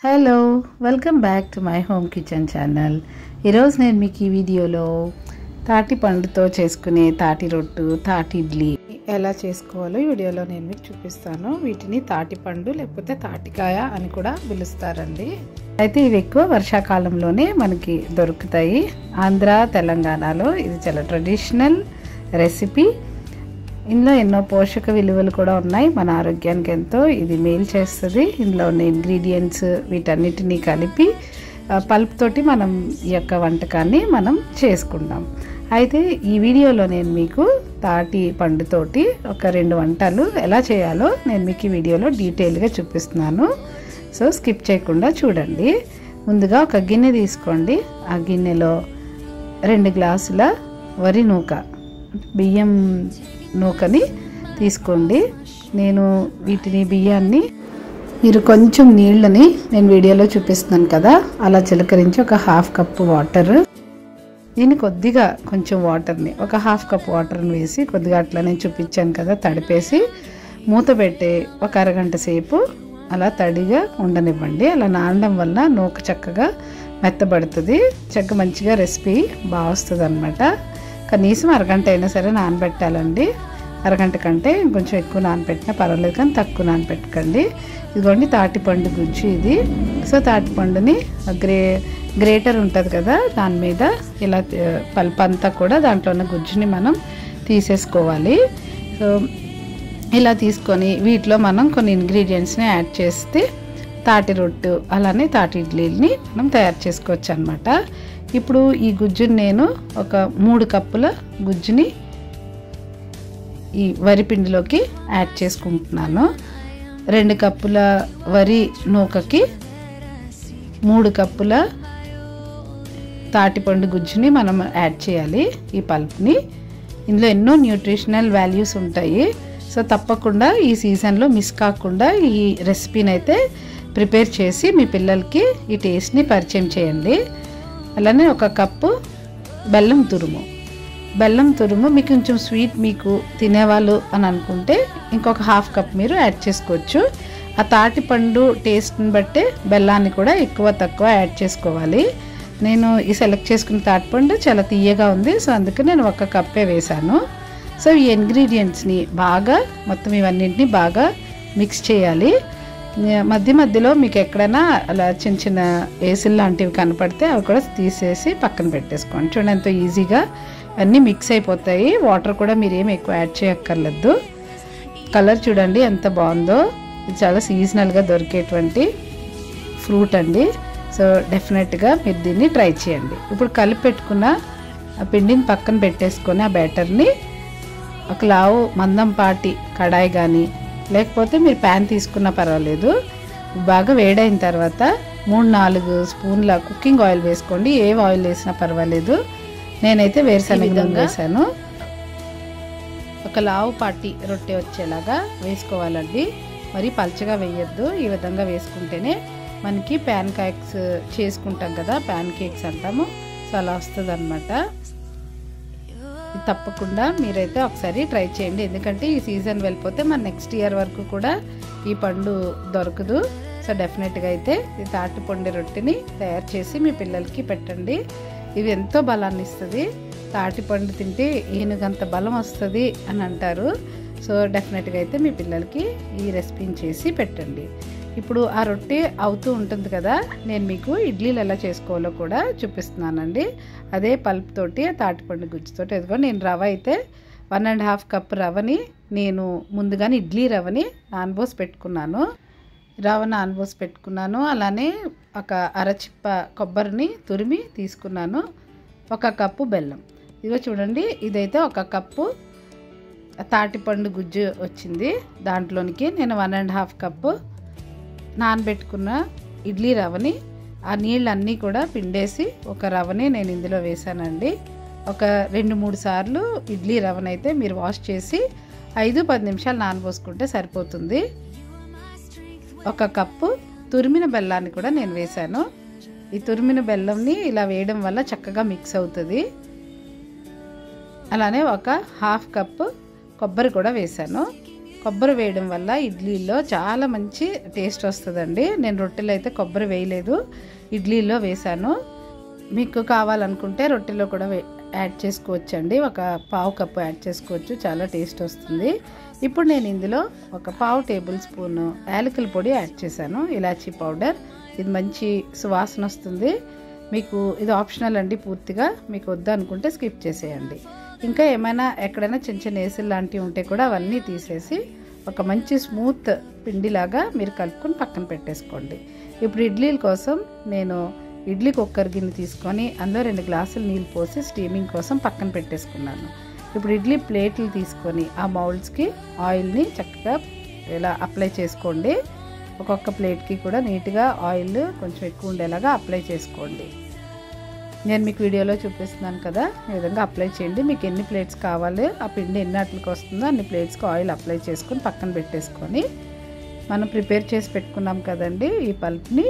Hello welcome back to my home kitchen channel. ఈరోజు నేను మీకు ఈ వీడియోలో తాటి పండుతో చేసుకునే తాటి రొట్టు, తాటి ఇడ్లీ ఎలా చేసుకోవాలో ఈ వీడియోలో నేను మీకు చూపిస్తాను. వీటిని తాటి పండు లేకపోతే తాటికాయ అని కూడా పిలుస్తారండి. అయితే ఇవి ఎక్కువ వర్షాకాలంలోనే మనకి దొరుకుతాయి. ఆంధ్ర, తెలంగాణలో ఇది చాలా ట్రెడిషనల్ రెసిపీ. ఇందులో ఎన్నో పోషక విలువలు కూడా ఉన్నాయి. మన ఆరోగ్యానికి ఎంతో ఇది మేలు చేస్తుంది. ఇందులో ఉన్న ఇంగ్రీడియంట్స్ వీటన్నిటినీ కలిపి పల్ప్ తోటి మనం ఈ యొక్క వంటకాన్ని మనం చేసుకుంటాం. అయితే ఈ వీడియోలో నేను మీకు తాటి పండుతోటి ఒక 2 వంటలు ఎలా చేయాలో నేను మీకు ఈ వీడియోలో డీటెయిల్గా చూపిస్తున్నాను. సో స్కిప్ చేయకుండా చూడండి. ముందుగా ఒక గిన్నె తీసుకోండి. ఆ గిన్నెలో 2 గ్లాసుల వరి నూక, బియ్యం నూకని తీసుకోండి. నేను వీటిని బియ్యాన్ని మీరు కొంచెం నీళ్ళని నేను వీడియోలో చూపిస్తున్నాను కదా, అలా చిలకరించి ఒక 1/2 కప్పు వాటర్, దీన్ని కొద్దిగా కొంచెం వాటర్ని ఒక 1/2 కప్ వాటర్ని వేసి కొద్దిగా అట్లా నేను చూపించాను కదా తడిపేసి మూత పెట్టి ఒక అరగంట సేపు అలా తడిగా ఉండనివ్వండి. అలా నానడం వల్ల నూక చక్కగా మెత్తబడుతుంది. చక్కగా మంచిగా రెసిపీ బాగా వస్తుంది అనమాట. కనీసం అరగంట అయినా సరే నానబెట్టాలండి. అరగంట కంటే కొంచెం ఎక్కువ నానబెట్టినా పర్వాలేదు, కానీ తక్కువ నానబెట్టకండి. ఇదిగోండి తాటిపండు గుజ్జు ఇది. సో తాటిపండుని గ్రేటర్ ఉంటుంది కదా, దాని మీద ఇలా పల్ప్ అంతా కూడా దాంట్లో ఉన్న గుజ్జుని మనం తీసేసుకోవాలి. సో ఇలా తీసుకొని వీటిలో మనం కొన్ని ఇంగ్రీడియంట్స్ని యాడ్ చేస్తే తాటి రొట్టు అలానే తాటి ఇడ్లీని మనం తయారు చేసుకోవచ్చు అనమాట. ఇప్పుడు ఈ గుజ్జుని నేను ఒక 3 కప్పుల గుజ్జుని ఈ వరి పిండిలోకి యాడ్ చేసుకుంటున్నాను. 2 కప్పుల వరి నూకకి 3 కప్పుల తాటిపండు గుజ్జుని మనం యాడ్ చేయాలి. ఈ పల్ప్ని ఇందులో ఎన్నో న్యూట్రిషనల్ వాల్యూస్ ఉంటాయి. సో తప్పకుండా ఈ సీజన్లో మిస్ కాకుండా ఈ రెసిపీని అయితే ప్రిపేర్ చేసి మీ పిల్లలకి ఈ టేస్ట్ని పరిచయం చేయండి. అలానే 1 కప్పు బెల్లం తురుము మీకు కొంచెం స్వీట్ మీకు తినేవాళ్ళు అని అనుకుంటే ఇంకొక 1/2 కప్ మీరు యాడ్ చేసుకోవచ్చు. ఆ తాటిపండు టేస్ట్ని బట్టే బెల్లాన్ని కూడా ఎక్కువ తక్కువ యాడ్ చేసుకోవాలి. నేను ఈ సెలెక్ట్ చేసుకున్న తాటిపండు చాలా తీయగా ఉంది, సో అందుకే నేను 1 కప్పే వేశాను. సో ఈ ఇంగ్రీడియంట్స్ని బాగా మొత్తం ఇవన్నింటినీ బాగా మిక్స్ చేయాలి. మధ్య మధ్యలో మీకు ఎక్కడైనా అలా చిన్న చిన్న ఏసులు లాంటివి కనపడితే అవి కూడా తీసేసి పక్కన పెట్టేసుకోండి. చూడండి ఎంతో ఈజీగా అన్నీ మిక్స్ అయిపోతాయి. వాటర్ కూడా మీరు ఏమి ఎక్కువ యాడ్ చేయక్కర్లేదు. కలర్ చూడండి ఎంత బాగుందో. ఇది చాలా సీజనల్గా దొరికేటువంటి ఫ్రూట్ అండి. సో డెఫినెట్గా మీరు దీన్ని ట్రై చేయండి. ఇప్పుడు కలిపి పెట్టుకున్న ఆ పిండిని పక్కన పెట్టేసుకొని ఆ బ్యాటర్ని ఒక లావు మందంపాటి కడాయి కానీ లేకపోతే మీరు ప్యాన్ తీసుకున్నా పర్వాలేదు. బాగా వేడైన తర్వాత 3-4 స్పూన్ల కుకింగ్ ఆయిల్ వేసుకోండి. ఏ ఆయిల్ వేసినా పర్వాలేదు. నేనైతే వేరుశనగ నూనె వేసాను. ఒక లావు పాటి రొట్టె వచ్చేలాగా వేసుకోవాలండి. మరి పల్చగా వేయొద్దు. ఈ విధంగా వేసుకుంటేనే మనకి ప్యాన్ కేక్స్ చేసుకుంటాం కదా, ప్యాన్ కేక్స్ అంటాము. సో అలా వస్తుంది అనమాట. తప్పకుండా మీరైతే ఒకసారి ట్రై చేయండి. ఎందుకంటే ఈ సీజన్ వెళ్ళిపోతే మన నెక్స్ట్ ఇయర్ వరకు కూడా ఈ పండు దొరకదు. సో డెఫినెట్గా అయితే ఈ తాటిపండు రొట్టెని తయారు చేసి మీ పిల్లలకి పెట్టండి. ఇవి ఎంతో బలాన్ని ఇస్తుంది. తాటిపండు తింటే ఏనుగంత బలం వస్తుంది అని అంటారు. సో డెఫినెట్గా అయితే మీ పిల్లలకి ఈ రెసిపీని చేసి పెట్టండి. ఇప్పుడు ఆ రొట్టె అవుతూ ఉంటుంది కదా, నేను మీకు ఇడ్లీలు ఎలా చేసుకోవాలో కూడా చూపిస్తున్నానండి. అదే పల్ప్ తోటి తాటిపండు గుజ్జుతోటి. ఎదుగో నేను రవ అయితే 1.5 కప్ రవని నేను ముందుగానే ఇడ్లీ రవని నానబోసి పెట్టుకున్నాను. అలానే ఒక అరచిప్ప కొబ్బరిని తురిమి తీసుకున్నాను. 1 కప్పు బెల్లం. ఇదిగో చూడండి, ఇదైతే 1 కప్పు తాటిపండు గుజ్జు వచ్చింది. దాంట్లోనికి నేను 1.5 కప్పు నానబెట్టుకున్న ఇడ్లీ రవని ఆ నీళ్ళన్నీ కూడా పిండేసి ఒక రవని నేను ఇందులో వేసానండి. ఒక 2-3 సార్లు ఇడ్లీ రవనైతే మీరు వాష్ చేసి 5-10 నిమిషాలు నానబోసుకుంటే సరిపోతుంది. 1 కప్పు తురిమిన బెల్లాన్ని కూడా నేను వేసాను. ఈ తురిమిన బెల్లంని ఇలా వేయడం వల్ల చక్కగా మిక్స్ అవుతుంది. అలానే 1/2 కప్పు కొబ్బరి కూడా వేసాను. కొబ్బరి వేయడం వల్ల ఇడ్లీలో చాలా మంచి టేస్ట్ వస్తుందండి. నేను రొట్టెలో అయితే కొబ్బరి వేయలేదు, ఇడ్లీలో వేసాను. మీకు కావాలనుకుంటే రొట్టెలో కూడా యాడ్ చేసుకోవచ్చండి. ఒక పావు కప్పు యాడ్ చేసుకోవచ్చు, చాలా టేస్ట్ వస్తుంది. ఇప్పుడు నేను ఇందులో ఒక పావు టేబుల్ స్పూన్ యాలకుల పొడి యాడ్ చేశాను, ఇలాచీ పౌడర్. ఇది మంచి సువాసన వస్తుంది. మీకు ఇది ఆప్షనల్ అండి, పూర్తిగా మీకు వద్దు అనుకుంటే స్కిప్ చేసేయండి. ఇంకా ఏమైనా ఎక్కడైనా చిన్న చిన్న ఏసులు లాంటివి ఉంటే కూడా అవన్నీ తీసేసి ఒక మంచి స్మూత్ పిండిలాగా మీరు కలుపుకొని పక్కన పెట్టేసుకోండి. ఇప్పుడు ఇడ్లీల కోసం నేను ఇడ్లీ కుక్కర్ గిన్నె తీసుకొని అందులో 2 గ్లాసులు నీళ్ళు పోసి స్టీమింగ్ కోసం పక్కన పెట్టేసుకున్నాను. ఇప్పుడు ఇడ్లీ ప్లేట్లు తీసుకొని ఆ మౌల్డ్స్కి ఆయిల్ని చక్కగా ఇలా అప్లై చేసుకోండి. ఒక్కొక్క ప్లేట్కి కూడా నీట్గా ఆయిల్ కొంచెం ఎక్కువ ఉండేలాగా అప్లై చేసుకోండి. నేను మీకు వీడియోలో చూపిస్తున్నాను కదా, ఈ విధంగా అప్లై చేయండి. మీకు ఎన్ని ప్లేట్స్ కావాలి, ఆ పిండి ఎన్ని అట్లకి వస్తుందో అన్ని ప్లేట్స్కి ఆయిల్ అప్లై చేసుకొని పక్కన పెట్టేసుకొని మనం ప్రిపేర్ చేసి పెట్టుకున్నాం కదండి ఈ పల్ప్ని,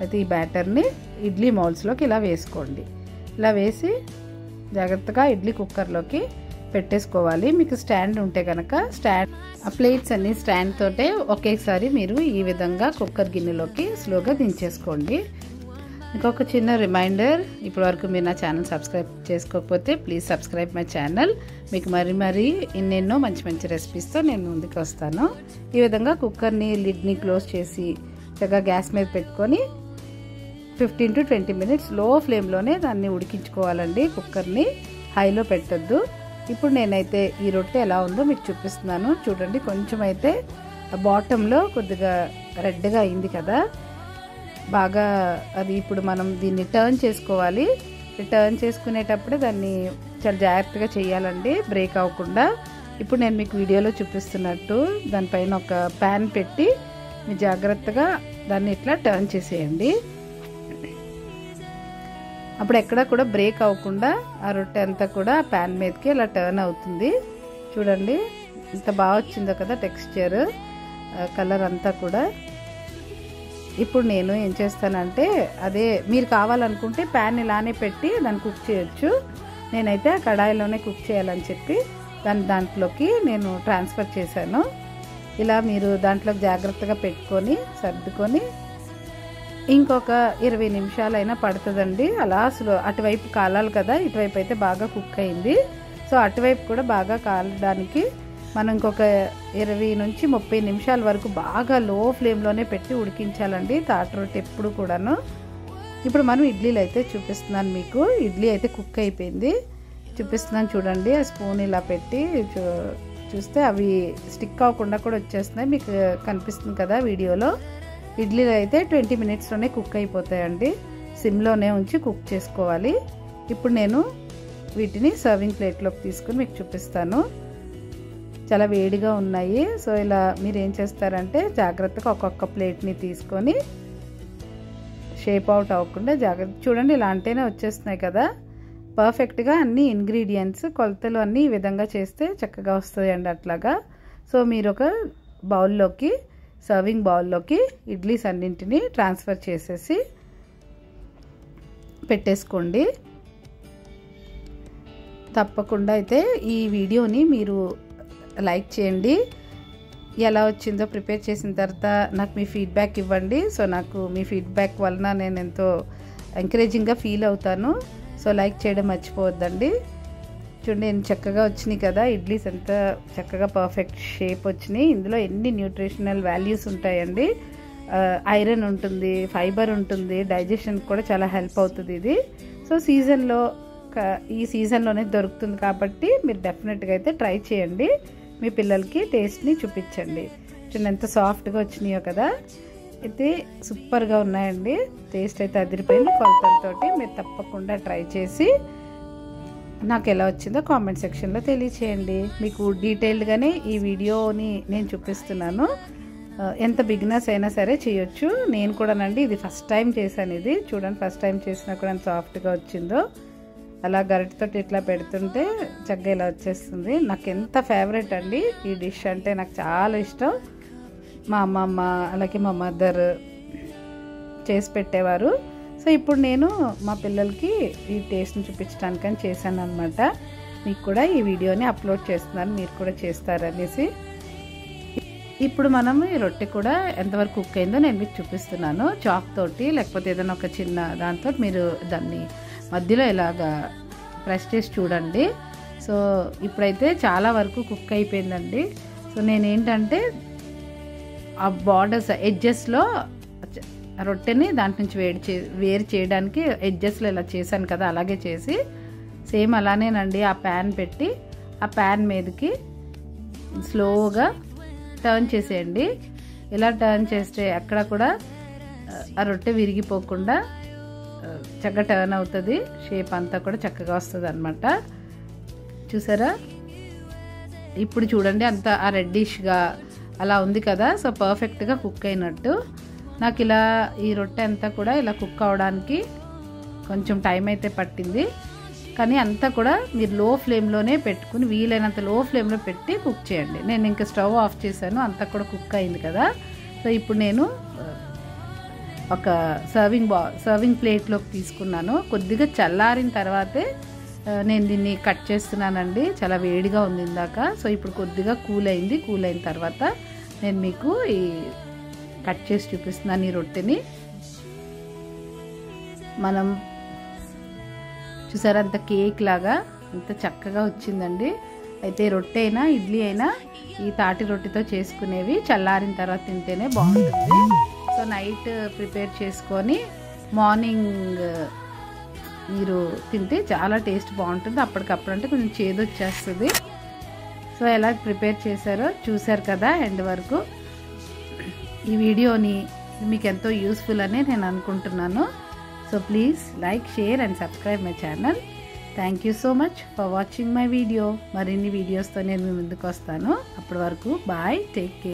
అయితే ఈ బ్యాటర్ని ఇడ్లీ మౌల్స్లోకి ఇలా వేసుకోండి. ఇలా వేసి జాగ్రత్తగా ఇడ్లీ కుక్కర్లోకి పెట్టేసుకోవాలి. మీకు స్టాండ్ ఉంటే కనుక ఆ ప్లేట్స్ అన్ని స్టాండ్ తోటే ఒకేసారి మీరు ఈ విధంగా కుక్కర్ గిన్నెలోకి స్లోగా దించేసుకోండి. ఇంకొక చిన్న రిమైండర్, ఇప్పటి వరకు మీరు నా ఛానల్ సబ్స్క్రైబ్ చేసుకోకపోతే ప్లీజ్ సబ్స్క్రైబ్ మై ఛానల్. మీకు మరీ ఎన్నెన్నో మంచి మంచి రెసిపీస్తో నేను ముందుకు వస్తాను. ఈ విధంగా కుక్కర్ని లిడ్ని క్లోజ్ చేసి చక్కగా గ్యాస్ మీద పెట్టుకొని 15 to 20 మినిట్స్ లో ఫ్లేమ్లోనే దాన్ని ఉడికించుకోవాలండి. కుక్కర్ని హైలో పెట్టొద్దు. ఇప్పుడు నేనైతే ఈ రొట్టె ఎలా ఉందో మీకు చూపిస్తున్నాను. చూడండి, కొంచెం అయితే బాటంలో కొద్దిగా రెడ్గా అయింది కదా, బాగా అది. ఇప్పుడు మనం దీన్ని టర్న్ చేసుకోవాలి. టర్న్ చేసుకునేటప్పుడే దాన్ని చాలా జాగ్రత్తగా చేయాలండి, బ్రేక్ అవ్వకుండా. ఇప్పుడు నేను మీకు వీడియోలో చూపిస్తున్నట్టు దానిపైన ఒక ప్యాన్ పెట్టి మీరు జాగ్రత్తగా దాన్ని ఇట్లా టర్న్ చేసేయండి. అప్పుడు ఎక్కడ కూడా బ్రేక్ అవ్వకుండా ఆ రొట్టె అంతా కూడా ప్యాన్ మీదకి ఇలా టర్న్ అవుతుంది. చూడండి ఎంత బాగా వచ్చిందో కదా టెక్స్చర్, కలర్ అంతా కూడా. ఇప్పుడు నేను ఏం చేస్తానంటే, అదే మీరు కావాలనుకుంటే ప్యాన్ ఇలానే పెట్టి దాన్ని కుక్ చేయొచ్చు. నేనైతే ఆ కడాయిలోనే కుక్ చేయాలని చెప్పి దాంట్లోకి నేను ట్రాన్స్ఫర్ చేశాను. ఇలా మీరు దాంట్లోకి జాగ్రత్తగా పెట్టుకొని సర్దుకొని ఇంకొక 20 నిమిషాలైనా పడుతుందండి. అలా అటువైపు కాలాలి కదా, ఇటువైపు అయితే బాగా కుక్ అయింది. సో అటువైపు కూడా బాగా కాలడానికి మనం ఇంకొక 20 నుంచి 30 నిమిషాల వరకు బాగా లో ఫ్లేమ్లోనే పెట్టి ఉడికించాలండి తాటి రొట్టె ఎప్పుడు కూడాను. ఇప్పుడు మనం ఇడ్లీలు అయితే చూపిస్తున్నాను మీకు. ఇడ్లీ అయితే కుక్ అయిపోయింది, చూపిస్తున్నాను చూడండి. ఆ స్పూన్ ఇలా పెట్టి చూస్తే అవి స్టిక్ అవ్వకుండా కూడా వచ్చేస్తున్నాయి, మీకు కనిపిస్తుంది కదా వీడియోలో. ఇడ్లీలు అయితే 20 మినిట్స్లోనే కుక్ అయిపోతాయండి. సిమ్లోనే ఉంచి కుక్ చేసుకోవాలి. ఇప్పుడు నేను వీటిని సర్వింగ్ ప్లేట్లోకి తీసుకుని మీకు చూపిస్తాను. చాలా వేడిగా ఉన్నాయి. సో ఇలా మీరు ఏం చేస్తారంటే జాగ్రత్తగా ఒక్కొక్క ప్లేట్ని తీసుకొని షేప్ అవుట్ అవ్వకుండా జాగ్రత్త చూడండి. ఇలా అంటేనే వచ్చేస్తున్నాయి కదా, పర్ఫెక్ట్గా అన్ని ఇంగ్రీడియంట్స్ కొలతలు అన్నీ ఈ విధంగా చేస్తే చక్కగా వస్తాయండి అట్లాగా. సో మీరు ఒక బౌల్లోకి, సర్వింగ్ బౌల్లోకి ఇడ్లీస్ అన్నింటినీ ట్రాన్స్ఫర్ చేసేసి పెట్టేసుకోండి. తప్పకుండా అయితే ఈ వీడియోని మీరు లైక్ చేయండి. ఎలా వచ్చిందో ప్రిపేర్ చేసిన తర్వాత నాకు మీ ఫీడ్బ్యాక్ ఇవ్వండి. సో నాకు మీ ఫీడ్బ్యాక్ వలన నేను ఎంతో ఎంకరేజింగ్గా ఫీల్ అవుతాను. సో లైక్ చేయడం మర్చిపోవద్దండి. చూడండి ఎన్ని చక్కగా వచ్చినాయి కదా ఇడ్లీస్, ఎంత చక్కగా పర్ఫెక్ట్ షేప్ వచ్చినాయి. ఇందులో ఎన్ని న్యూట్రిషనల్ వాల్యూస్ ఉంటాయండి. ఐరన్ ఉంటుంది, ఫైబర్ ఉంటుంది, డైజెషన్ కూడా చాలా హెల్ప్ అవుతుంది ఇది. సో ఈ సీజన్లోనే దొరుకుతుంది కాబట్టి మీరు డెఫినెట్గా అయితే ట్రై చేయండి. మీ పిల్లలకి టేస్ట్ని చూపించండి. చూడండి ఎంత సాఫ్ట్గా వచ్చినాయో కదా, అయితే సూపర్గా ఉన్నాయండి. టేస్ట్ అయితే అదిరిపోయింది. కొలతలతోటి మీరు తప్పకుండా ట్రై చేసి నాకు ఎలా వచ్చిందో కామెంట్ సెక్షన్లో తెలియచేయండి. మీకు డీటెయిల్డ్గానే ఈ వీడియోని నేను చూపిస్తున్నాను. ఎంత బిగినర్స్ అయినా సరే చేయొచ్చు. నేను కూడానండి ఇది ఫస్ట్ టైం చేశాను. ఇది చూడండి, ఫస్ట్ టైం చేసినా కూడా ఎంత సాఫ్ట్గా వచ్చిందో. అలా గరిటతో ఇట్లా పెడుతుంటే చక్కగా ఇలా వచ్చేస్తుంది. నాకు ఎంత ఫేవరెట్ అండి ఈ డిష్, అంటే నాకు చాలా ఇష్టం. మా అమ్మమ్మ అలాగే మా మదర్ చేసి పెట్టేవారు. సో ఇప్పుడు నేను మా పిల్లలకి ఈ టేస్ట్ని చూపించడానికని చేశాను అనమాట. మీకు కూడా ఈ వీడియోని అప్లోడ్ చేస్తున్నాను, మీరు కూడా చేస్తారనేసి. ఇప్పుడు మనం ఈ రొట్టె కూడా ఎంతవరకు కుక్ అయిందో నేను మీకు చూపిస్తున్నాను. చాక్ తోటి లేకపోతే ఏదైనా ఒక చిన్న దాంతో మీరు దాన్ని మధ్యలో ఇలాగా ప్రెస్ చేసి చూడండి. సో ఇప్పుడైతే చాలా వరకు కుక్ అయిపోయిందండి. సో నేనేంటంటే ఆ బార్డర్స్ ఎడ్జెస్లో రొట్టెని దాంట్ నుంచి వేరు చేయడానికి ఎడ్జెస్లో ఇలా చేశాను కదా, అలాగే చేసి సేమ్ అలానేనండి ఆ ప్యాన్ పెట్టి ఆ ప్యాన్ మీదకి స్లోగా టర్న్ చేసేయండి. ఇలా టర్న్ చేస్తే అక్కడ కూడా ఆ రొట్టె విరిగిపోకుండా చక్కగా టర్న్ అవుతుంది. షేప్ అంతా కూడా చక్కగా వస్తుంది అన్నమాట. చూసారా, ఇప్పుడు చూడండి అంత ఆ రెడ్డిష్గా అలా ఉంది కదా. సో పర్ఫెక్ట్గా కుక్ అయినట్టు. నాకు ఇలా ఈ రొట్టె అంతా కూడా ఇలా కుక్ అవడానికి కొంచెం టైం అయితే పట్టింది. కానీ అంతా కూడా మీరు లో ఫ్లేమ్లోనే పెట్టుకుని వీలైనంత లో ఫ్లేమ్లో పెట్టి కుక్ చేయండి. నేను ఇంకా స్టవ్ ఆఫ్ చేశాను, అంతా కూడా కుక్ అయింది కదా. సో ఇప్పుడు నేను ఒక సర్వింగ్ ప్లేట్లోకి తీసుకున్నాను. కొద్దిగా చల్లారిన తర్వాతే నేను దీన్ని కట్ చేస్తున్నానండి. చాలా వేడిగా ఉంది ఇందాక. సో ఇప్పుడు కొద్దిగా కూల్ అయింది. కూల్ అయిన తర్వాత నేను మీకు ఈ కట్ చేసి చూపిస్తున్నాను. ఈ రొట్టెని మనం చూసారా అంత కేక్ లాగా అంత చక్కగా వచ్చిందండి. అయితే రొట్టె అయినా ఇడ్లీ అయినా ఈ తాటి రొట్టెతో చేసుకునేవి చల్లారిన తర్వాత తింటేనే బాగుంటుంది. సో నైట్ ప్రిపేర్ చేసుకొని మార్నింగ్ మీరు తింటే చాలా టేస్ట్ బాగుంటుంది. అప్పటికప్పుడు అంటే కొంచెం చేదు వచ్చేస్తుంది. సో ఎలా ప్రిపేర్ చేశారో చూశారు కదా ఎండ్ వరకు. ఈ వీడియోని మీకు ఎంతో యూస్ఫుల్ అని నేను అనుకుంటున్నాను. So please like, share and subscribe my channel. Thank you so much for watching my video. మరిన్ని వీడియోస్తో నేను మీ ముందుకు వస్తాను. అప్పటి వరకు బాయ్, టేక్ కేర్.